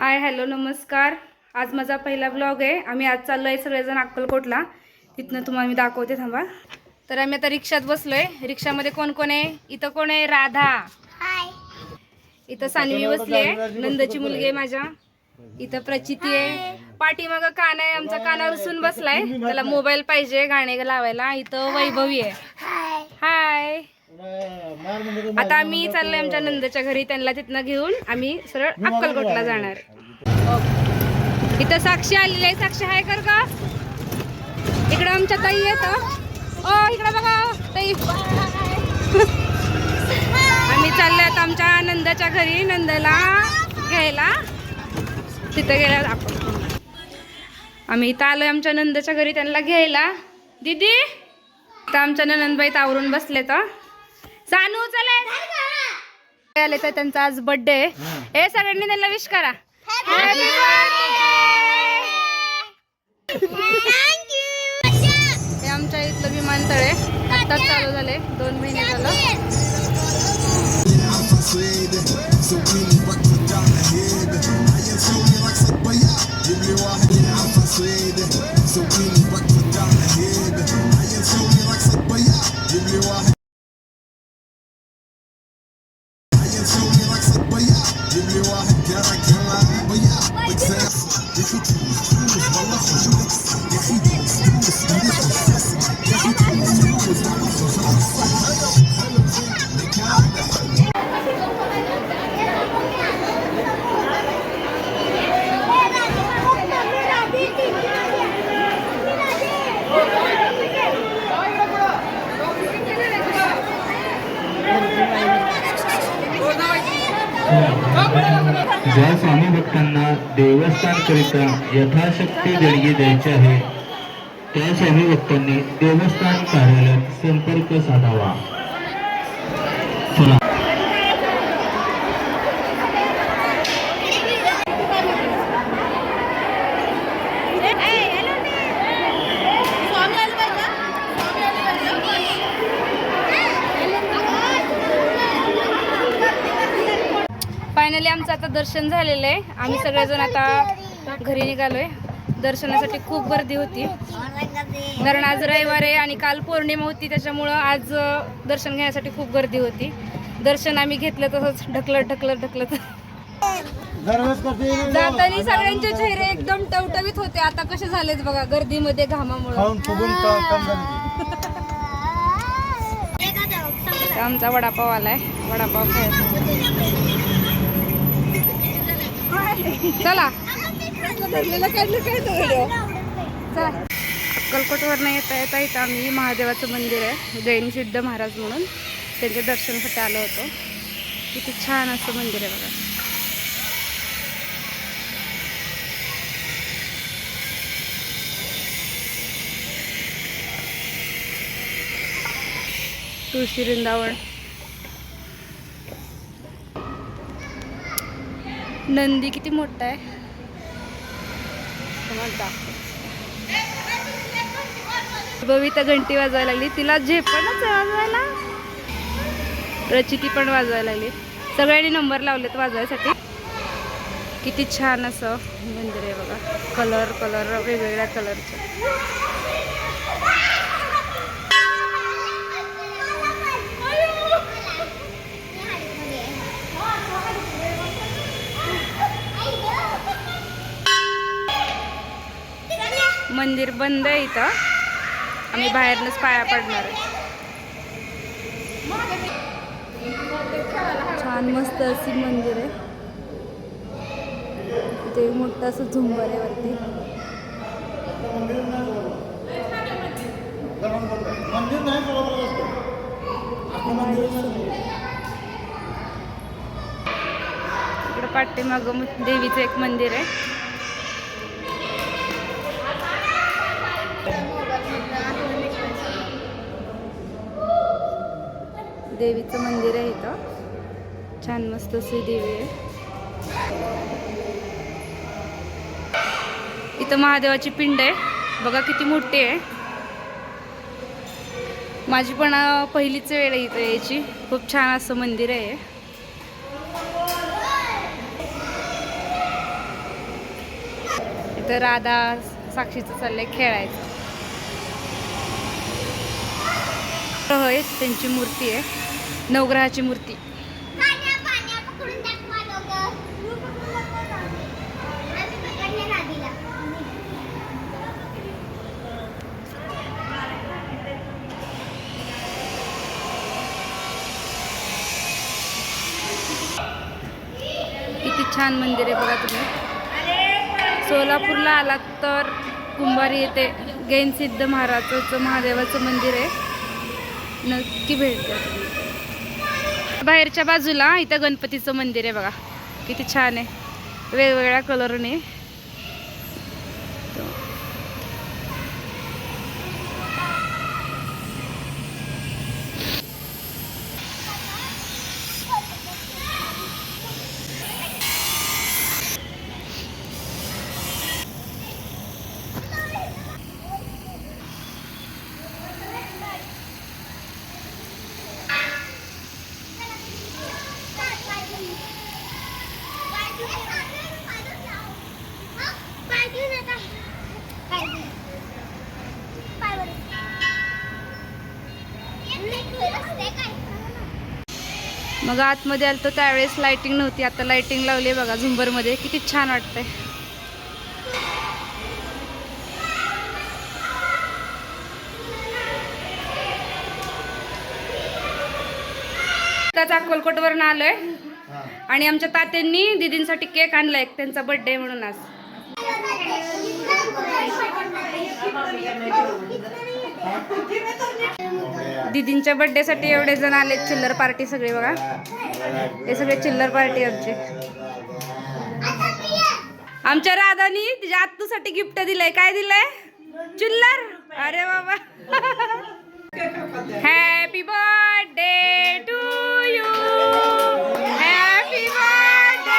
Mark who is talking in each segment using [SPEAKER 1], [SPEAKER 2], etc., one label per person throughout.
[SPEAKER 1] हाय hello नमस्कार। आज माझा पहिला ब्लॉग आहे। आम्ही आज चाललोय सगळेजण अक्कलकोटला। तिथनं तुम्हाला मी दाखवते, थांबा। तर आम्ही आता रिक्षात बसलोय। रिक्षामध्ये कोण कोण आहे? इथं कोण आहे? राधा हाय, इथं सानवी बसली आहे, नंदची मुलगी आहे माझ्या। इथं प्रचिती आहे, पाठीमागं कान आहे आमचा, कानावर सुन बसलाय, त्याला मोबाईल पाहिजे गाणे लावायला। इथं वैभवी आहे, हाय। आता आम्ही चाललोय आमच्या नंदच्या घरी, त्यांना तिथनं घेऊन आम्ही सरळ अक्कलकोटला जाणार। इथं साक्षी आलेली आहे, साक्षी हाय कर का? इकडं आमच्या ताई येत, ओ इकडं बघा ताई। आम्ही चाललोय आता आमच्या नंदच्या घरी, नंदला घ्यायला। तिथं गेल्या आपण आम्ही इथं आलोय आमच्या नंदच्या घरी त्यांना घ्यायला। दीदी तर आमच्या ननंदबाई आवरून बसले तर सानू चले आले, तर त्यांचा आज बर्थडे आहे। हे सगळ्यांनी त्यांना विश करा, हॅपी बर्थडे। हे आमच्या इथलं विमानतळ आहे, आत्ताच चालू झाले, 2 महिने झालं।
[SPEAKER 2] ज्या स्वामी भक्तांना देवस्थानकरिता यथाशक्ती देणगी द्यायची आहे, त्या स्वामी भक्तांनी देवस्थान कार्यालयात संपर्क साधावा।
[SPEAKER 1] फायनली आमचं आता दर्शन झालेलं आहे। आम्ही सगळेजण आता घरी निघालोय। दर्शनासाठी खूप गर्दी होती, कारण आज रविवार आहे आणि काल पौर्णिमा होती, त्याच्यामुळं आज दर्शन घेण्यासाठी खूप गर्दी होती। दर्शन आम्ही घेतलं तसंच ढकलत जाताना सगळ्यांचे चेहरे एकदम टवटवीत होते। आता कसे झालेत बघा, गर्दीमध्ये घामामुळे। आमचा वडापाव आलाय, वडापाव खायचा। चला अक्कलकोटवरनं येता इथं आम्ही महादेवाचं मंदिर आहे, जैन सिद्ध महाराज म्हणून, त्यांच्या दर्शनासाठी आलो होतो। किती छान असं मंदिर आहे बघा। तुळशी वृंदावन, नंदी किती मोठा आहे, बबी तर घंटी वाजवायला लागली, तिला झेपणच वाजवायला। प्रचिती पण वाजवायला लागली, सगळ्यांनी नंबर लावलेत वाजवायसाठी। किती छान असं मंदिर आहे बघा, कलर वेगवेगळ्या कलरचे। मंदिर बंद आहे इथं, आम्ही बाहेरनच पाया पडणार आहे। छान मस्त अशी मंदिर आहे, इथे मोठं असं झुंबर आहे वरती। इकडे पाठीमागं देवीचं एक मंदिर आहे। देवीचं मंदिर आहे इथं, छान मस्त अशी देवी आहे। इथं महादेवाची पिंड आहे बघा, किती मोठी आहे। माझी पण पहिलीच वेळ आहे इथं यायची, खूप छान असं मंदिर आहे। इथं राधा साक्षीचं चाललंय खेळायचं. होय, त्यांची मूर्ती आहे, नवग्रहाची मूर्ती. किती छान मंदिर आहे बघा तुम्ही. सोलापूरला आलात तर कुंभारी येथे गैनसिद्ध महाराजाचं महादेवाचं मंदिर आहे, नक्की भेट द्या तुम्ही. बाहेरच्या बाजूला इथं गणपतीचं मंदिर आहे बघा, किती छान आहे, वेगवेगळ्या कलरने. मग आतमध्ये आलं तर त्यावेळेस लाइटिंग नव्हती, आता लाइटिंग लावली बघा झुंबरमध्ये, किती छान वाटतंय. त्याच अक्कलकोटवरून आलोय आणि आमच्या तात्यांनी दीदींसाठी केक आणलाय, त्यांचा बर्थडे म्हणून आज. दीदींच्या बर्थडे साठी एवढे जण आले, चिल्लर पार्टी सगळे बघा, हे सगळे चिल्लर पार्टी आमची. आमच्या राधानी तिच्या आत्तूसाठी गिफ्ट दिलंय. काय दिलंय? चिल्लर. अरे बाबा, happy birthday to you, happy birthday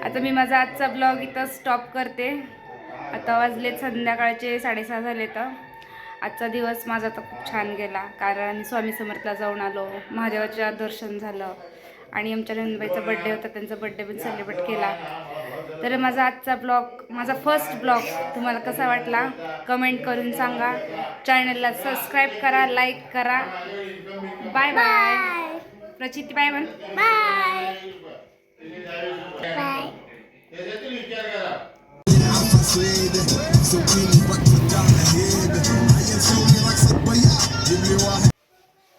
[SPEAKER 1] आता मी माझा आजचा ब्लॉग इथं स्टॉप करते. आता वाजलेत संध्याकाळचे 6:30 झाले. तर आजचा दिवस माझा तर खूप छान गेला, कारण स्वामी समर्थला जाऊन आलो, महादेवाचं दर्शन झालं आणि आमच्या नंदबाईचा बड्डे होता, त्यांचा बड्डे पण सेलिब्रेट केला. तर माझा आजचा ब्लॉग, माझा फर्स्ट ब्लॉग तुम्हाला कसा वाटला कमेंट करून सांगा. चॅनलला सबस्क्राईब करा, लाईक करा. Bye bye. प्रचिती बाय म्हण. Bye bye.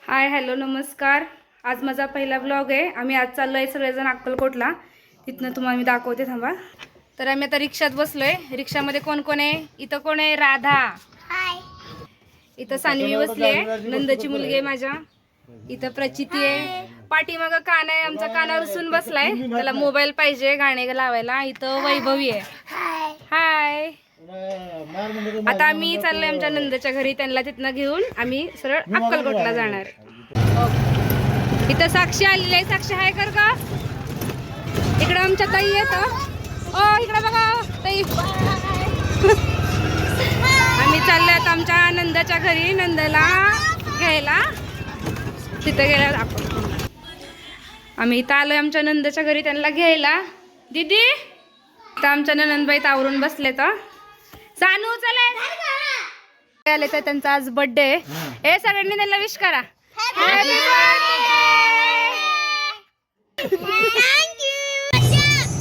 [SPEAKER 1] हाय, हॅलो, नमस्कार. आज माझा पहिला ब्लॉग आहे. आम्ही आज चाललो आहे सगळेजण अक्कलकोटला, तिथनं तुम्हाला मी दाखवते, थांबा. तर आम्ही आता रिक्षात बसलोय. रिक्षामध्ये कोण कोण आहे? इथं कोण आहे? राधा. इथं सानवी बसली आहे, नंदची मुलगी आहे माझ्या. इथं प्रचिती आहे. पाठीमागं कान आहे आमचा, काना रुसून बसलाय, त्याला मोबाईल पाहिजे गाणे लावायला. इथं वैभवी आहे. हाय. आता आम्ही चाललोय आमच्या नंदच्या घरी, त्यांना तिथनं घेऊन आम्ही सरळ अक्कलकोटला जाणार. इथं साक्षी आलेली आहे. साक्षी हाय कर का? इकडं आमच्या ताई येत. ओ इकडं बघा ताई. आम्ही चाललोय आता आमच्या नंदाच्या घरी, नंदला घ्यायला. तिथं गेल्या आपण आम्ही इथं आलोय आमच्या नंदाच्या घरी त्यांना घ्यायला. दीदी तर आमच्या ननंदबाई आवरून बसले. तर सानू चले आले, तर त्यांचा आज बर्थडे आहे. हे सगळ्यांनी त्यांना विश करा. हॅपी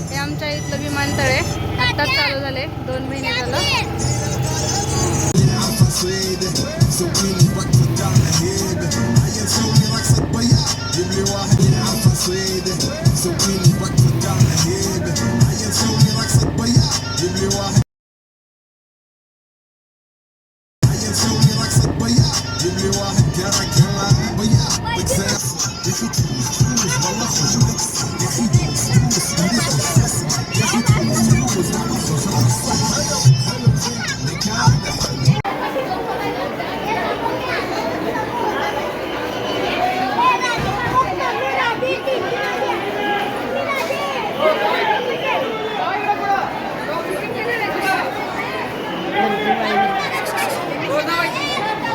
[SPEAKER 1] हे आमच्या इथलं विमानतळ आहे, आत्ताच चालू झाले, 2 महिने झालं.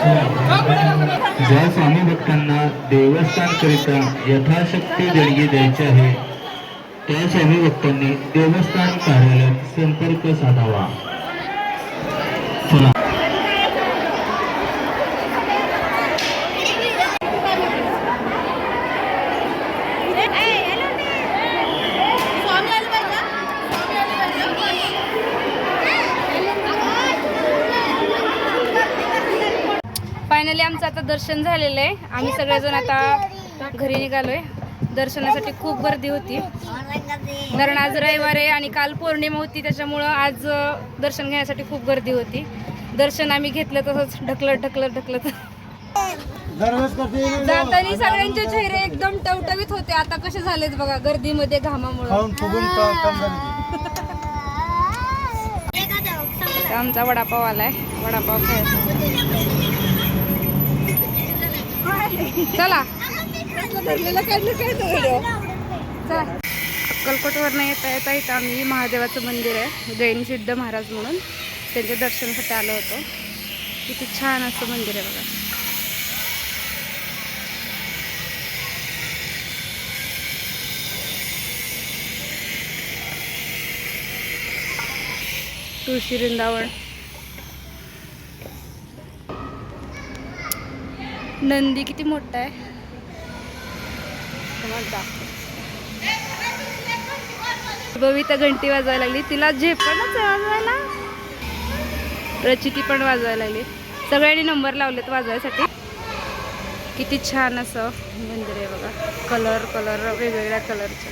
[SPEAKER 2] Yeah. ज्या स्वामी भक्तांना देवस्थानकरिता यथाशक्ती देणगी द्यायची आहे त्या स्वामी भक्तांनी देवस्थान कार्यालयात संपर्क साधावा. चला.
[SPEAKER 1] फायनली आमचं आता दर्शन झालेलं आहे. आम्ही सगळेजण आता घरी निघालोय. दर्शनासाठी खूप गर्दी होती कारण आज रविवार आहे आणि काल पौर्णिमा होती, त्याच्यामुळं आज दर्शन घेण्यासाठी खूप गर्दी होती. दर्शन आम्ही घेतलं तसंच ढकलत जाताना सगळ्यांचे चेहरे एकदम टवटवीत होते. आता कसे झालेत बघा गर्दीमध्ये घामामुळे. आमचा वडापाव आलाय, वडापाव खायचा. चला अक्कलकोटवरनं येता येता इथं आम्ही महादेवाचं मंदिर आहे, जैन सिद्ध महाराज म्हणून, त्यांच्या दर्शनासाठी आलो होतो. किती छान असं मंदिर आहे बघा. तुळशी वृंदावन, नंदी किती मोठा आहे. बबिता घंटी वाजवायला लागली, तिला झेपणच वाजवायला. रचिती पण वाजवायला लागली. सगळ्यांनी नंबर लावलेत वाजवायसाठी. किती छान असं मंदिर आहे बघा. कलर वेगवेगळ्या कलरचे.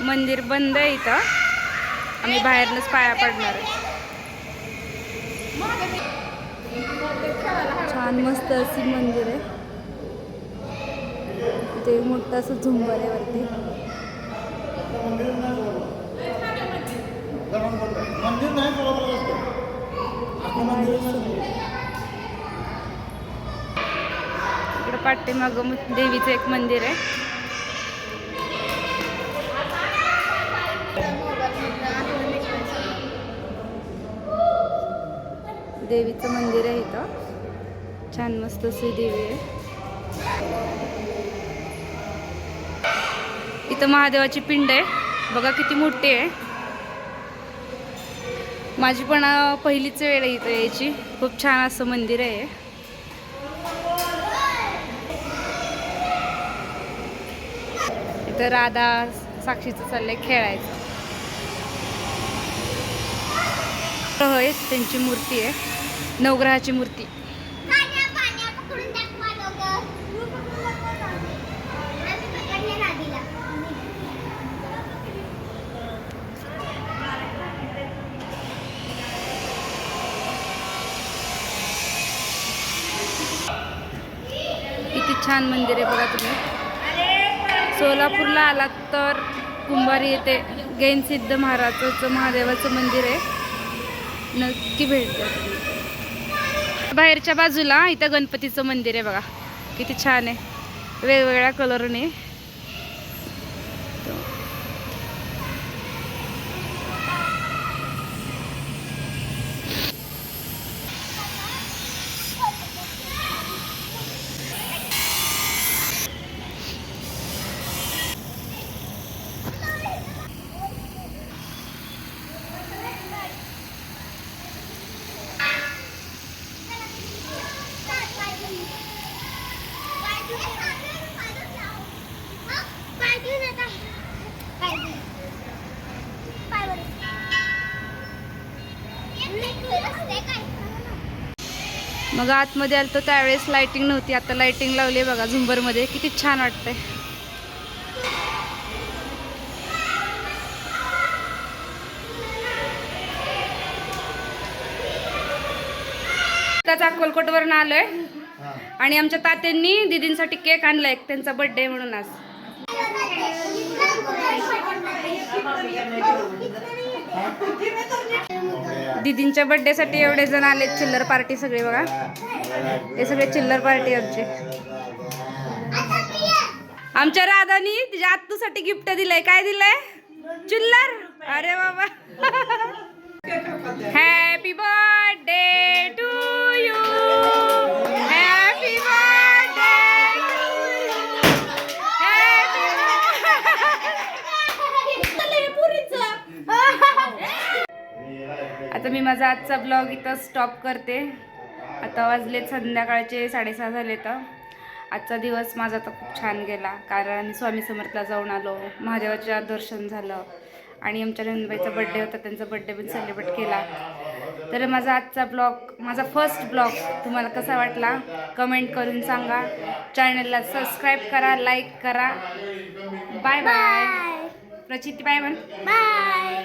[SPEAKER 1] मंदिर बंद आहे इथं, आम्ही बाहेरनच पाया पडणार आहे. छान मस्त अशी मंदिर आहे. ते मोठं असं झुंबर आहे वरती. इकडे पाठीमागं देवीचं एक मंदिर आहे. देवीचं मंदिर आहे इथं, छान मस्त अशी देवी आहे. इथं महादेवाची पिंड आहे बघा, किती मोठी आहे. माझी पण पहिलीच वेळ आहे इथं यायची. खूप छान असं मंदिर आहे. इथं राधा साक्षीचं चाललंय खेळायचं. होय, त्यांची मूर्ती आहे, नवग्रहाची मूर्ती. किती छान मंदिर आहे बघा. तुम्ही सोलापूरला आलात तर कुंभारी येथे जैन सिद्ध महाराजाचं महादेवाचं मंदिर आहे, नक्की भेट द्या. बाहेरच्या बाजूला इथं गणपतीचं मंदिर आहे बघा, किती छान आहे, वेगवेगळ्या कलरने. मग आतमध्ये आलं तर त्यावेळेस लाइटिंग नव्हती, आता लाइटिंग लावली बघा झुंबरमध्ये, किती छान वाटतंय. त्याचा अक्कलकोटवरून आलोय आणि आमच्या तात्यांनी दीदींसाठी केक आणलाय, त्यांचा बर्थडे म्हणून आज. दीदींच्या बर्थडे साठी एवढे जण आले. चिल्लर पार्टी सगळे बघा, हे सगळे चिल्लर पार्टी आमची. आमच्या राधानी तिच्या आत्तूसाठी गिफ्ट दिलंय. काय दिलंय? चिल्लर. अरे बाबा. Happy birthday to you. Happy birthday आता मी माझा आजचा ब्लॉग इथं स्टॉप करते. आता वाजलेत संध्याकाळचे 6:30 झाले. तर आजचा दिवस माझा तर खूप छान गेला, कारण स्वामी समर्थला जाऊन आलो, महादेवाचं दर्शन झालं आणि आमच्या नंदबाईचा बड्डे होता, त्यांचा बड्डे पण सेलिब्रेट केला. तर माझा आजचा ब्लॉग, माझा फर्स्ट ब्लॉग तुम्हाला कसा वाटला कमेंट करून सांगा. चॅनलला सबस्क्राईब करा, लाईक करा. Bye bye. प्रचिती बाय म्हण.
[SPEAKER 3] बाय.